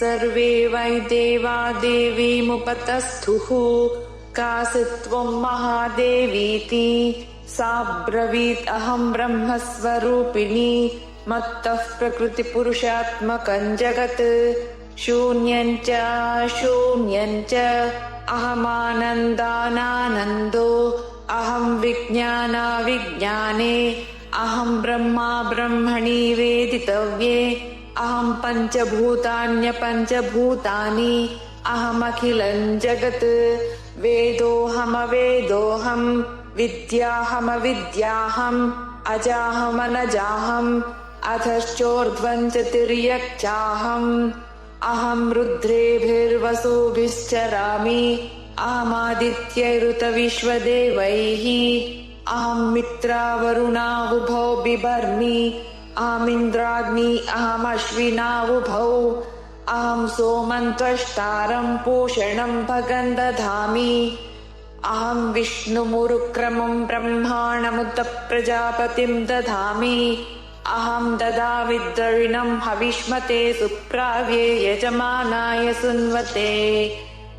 सर्वे वै देवा देवीमुपतस्थुः कासित्वं महादेवीति सा ब्रवीत् अहं ब्रह्मस्वरूपिणी मत्तः प्रकृतिपुरुषात्मकं जगत् शून्यञ्च शून्यञ्च अहमानन्दानानन्दो अहं विज्ञानाविज्ञाने अहं ब्रह्मा ब्रह्मणि वेदितव्ये अहं पञ्चभूतान्यपञ्चभूतानि अहमखिलं जगत् वेदोऽहमवेदोऽहं विद्याहमविद्याहम् अजाहमनजाहम् अधश्चोर्ध्वं च तिर्यक्चाहम् अहं रुद्रेभिर्वसुभिश्चरामि अहमादित्यैरुतविश्वदेवैः अहं मित्रावरुणावुभौ बिभर्मि अहमिन्द्राग्नि अहमश्विनावुभौ अहं सोमन्त्वष्टारं पोषणं भगं दधामि अहं विष्णुमुरुक्रमं ब्रह्माणमुत प्रजापतिं दधामि अहं ददामि द्रविणं हविष्मते सुप्राव्ये यजमानाय सुन्वते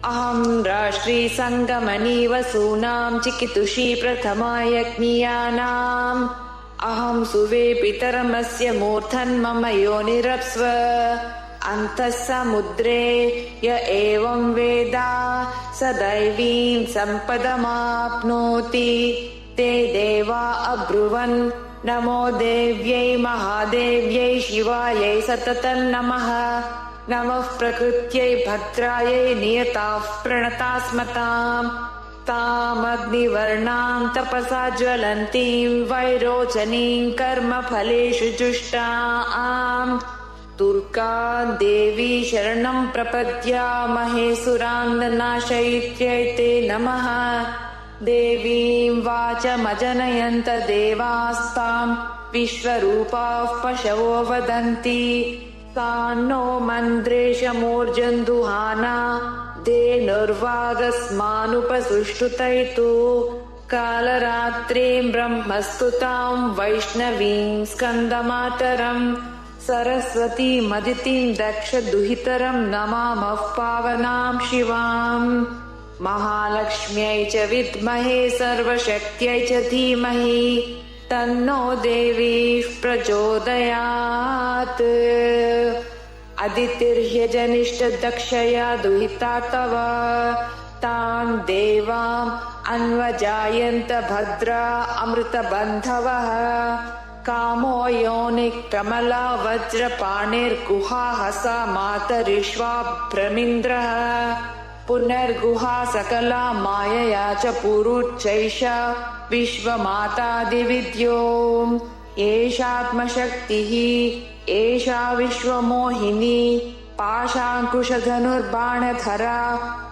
अहं राष्ट्री संगमनी वसूनां चिकितुषी प्रथमा यज्ञियानाम् अहं सुवे पितरमस्य मूर्धन्मम योनिरप्स्व अन्तः समुद्रे य एवं वेद स दैवीं सम्पदमाप्नोति ते देवा अब्रुवन् नमो देव्यै महादेव्यै शिवायै सततं नमः नमः प्रकृत्यै भद्रायै नियताः प्रणतास्मताम् तामग्निवर्णां तपसा ज्वलन्तीं वैरोचनीं कर्मफलेषु जुष्टाम् दुर्गां देवी शरणं प्रपद्यामहे सुरान्नाशयित्यै ते नमः देवीं वाचमजनयन्त देवास्तां विश्वरूपाः पशवो वदन्ति तान्नो मन्द्रेशमूर्जन्दुहाना धेनुर्वागस्मानुपसुष्टुतैतु कालरात्रीं ब्रह्मस्तुतां वैष्णवीं स्कन्दमातरम् सरस्वतीमदितिं दक्षदुहितरं नमामः पावनां शिवाम् महालक्ष्म्यै च विद्महे सर्वशक्त्यै च धीमहि तन्नो देवी प्रचोदयात् अदितिर्ह्यजनिष्ठदक्षया दुहिता तव तान् देवाम् अन्वजायन्त भद्रा अमृतबन्धवः कामो योनिः कमला वज्रपाणिर्गुहाहसा मातरिष्वाभ्रमिन्द्रः पुनर्गुहा सकला मायया च पुरुच्चैषा विश्वमातादिविद्यो एषात्मशक्तिः एषा विश्वमोहिनी पाशाङ्कुशधनुर्बाणधरा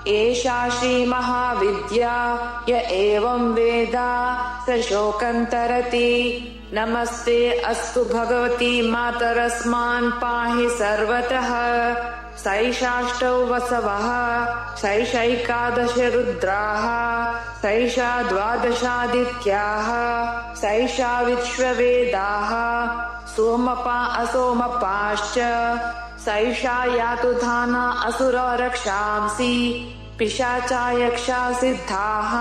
एषा श्रीमहाविद्या य एवं वेद स शोकं तरति नमस्ते अस्तु भगवती मातरस्मान् पाहि सर्वतः सैषाष्टौ वसवः सैषैकादश रुद्राः सैषा द्वादशादित्याः सैषा विश्ववेदाः सोमपा असोमपाश्च सैषा यातुधाना असुरा रक्षांसि पिशाचा यक्षा सिद्धाः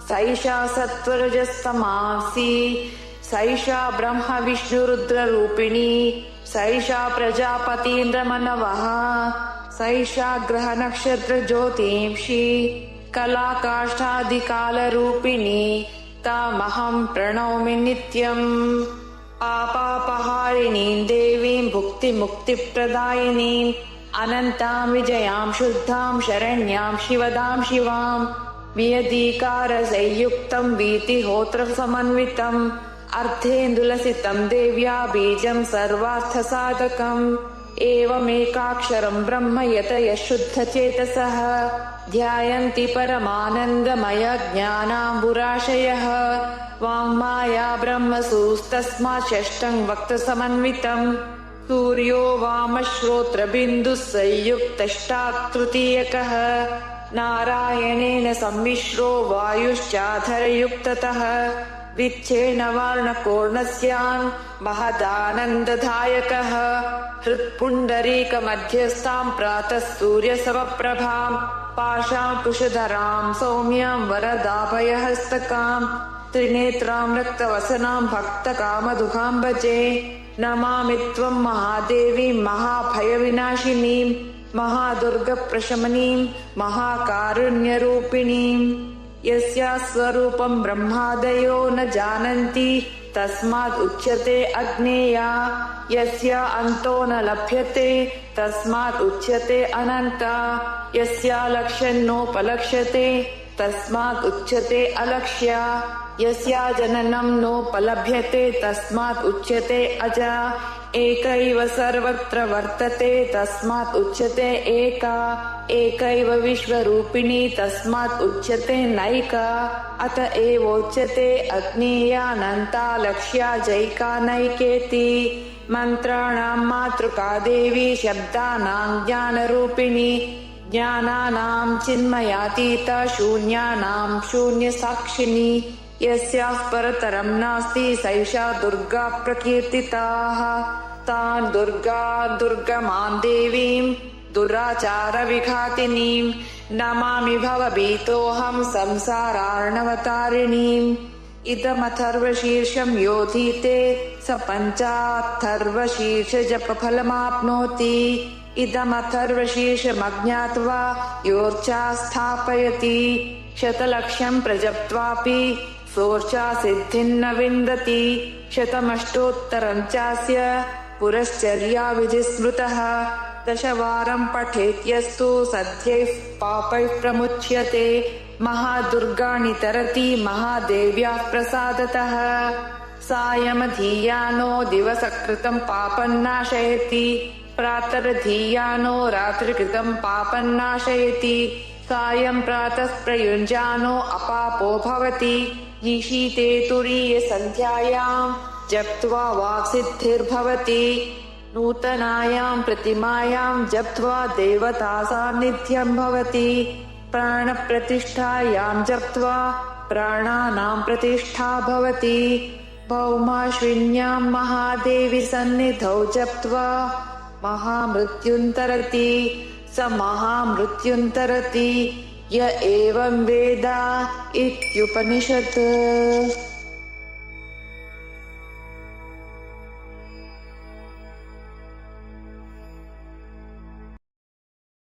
सैषा सत्वरजस्तमांसि सैषा ब्रह्म विष्णुरुद्ररूपिणी सैषा प्रजापतीन्द्रमनवः सैषा ग्रहनक्षत्रज्योतिंषि कलाकाष्ठादिकालरूपिणी तामहं प्रणौमि नित्यम् पापापहारिणीं देवीं भुक्तिमुक्तिप्रदायिनीम् अनन्तां विजयां शुद्धां शरण्यां शिवदां शिवां वियदीकारसंयुक्तं वीतिहोत्रसमन्वितम् अर्धेन्दुलसितं देव्या बीजं सर्वार्थसाधकम् एवमेकाक्षरं ब्रह्म यतयः शुद्धचेतसः ध्यायन्ति परमानन्दमय ज्ञानाम्बुराशयः वाङ्माया ब्रह्मसूस्तस्मात् षष्ठं वक्त्रसमन्वितम् सूर्यो वामश्रोत्रबिन्दुः संयुक्तष्टात् तृतीयकः नारायणेन सम्मिश्रो वायुश्चाधरयुक्ततः विच्छेन वर्णकोर्णस्यान् महदानन्ददायकः हृत्पुण्डरीकमध्यस्थाम् प्रातः सूर्यसमप्रभाम् पाशाङ्कुशधराम् सौम्याम् वरदाभयहस्तकाम् त्रिनेत्राम् रक्तवसनाम् भक्तकामदुघाम् भजे नमामि त्वम् महादेवीम् महाभयविनाशिनीम् महादुर्गप्रशमनीम् महाकारुण्यरूपिणीम् यस्याः स्वरूपम् ब्रह्मादयो न जानन्ति तस्मात् उच्यते अज्ञेया यस्या अन्तो न लभ्यते तस्मात् उच्यते अनन्ता यस्या लक्ष्यं नोपलक्ष्यते तस्मात् उच्यते अलक्ष्या यस्या जननं नोपलभ्यते तस्मात् उच्यते अजा एकैव सर्वत्र वर्तते तस्मात् उच्यते एका एकैव विश्वरूपिणी तस्मात् उच्यते नैका अत एवोच्यते अज्ञेयानन्ता लक्ष्या जैका नैकेति मन्त्राणां मातृका देवी शब्दानां ज्ञानरूपिणी ज्ञानानां चिन्मयातीता शून्यानां शून्यसाक्षिणी यस्याः परतरं नास्ति सैषा दुर्गा प्रकीर्तिताः तान् दुर्गमां देवीं दुराचारविघातिनीं नमामि भवभीतोऽहं संसारार्णवतारिणीम् इदमथर्वशीर्षं योधीते स पञ्चाथर्वशीर्षजपफलमाप्नोति इदमथर्वशीर्षमज्ञात्वा योर्चा स्थापयति शतलक्षं प्रजप्त्वापि सोर्चा सिद्धिं न विन्दति शतमष्टोत्तरं चास्य पुरश्चर्या विधिस्मृतः दशवारं पठेत्यस्तु सद्यैः पापैः प्रमुच्यते महादुर्गाणि तरति महादेव्याः प्रसादतः सायमधीयानो दिवसकृतं पापं नाशयति प्रातर्धीयानो रात्रिकृतं पापं नाशयति सायं प्रातः प्रयुञ्जानो अपापो भवति ईशीते तुरीयसन्ध्यायां जप्त्वा वाक्सिद्धिर्भवति नूतनायां प्रतिमायां जप्त्वा देवता सान्निध्यं भवति प्राणप्रतिष्ठायां जप्त्वा प्राणानां प्रतिष्ठा भवति भौमाश्विन्यां महादेवी सन्निधौ जप्त्वा महामृत्युन्तरति स महामृत्युन्तरति य एवं वेद इत्युपनिषत्।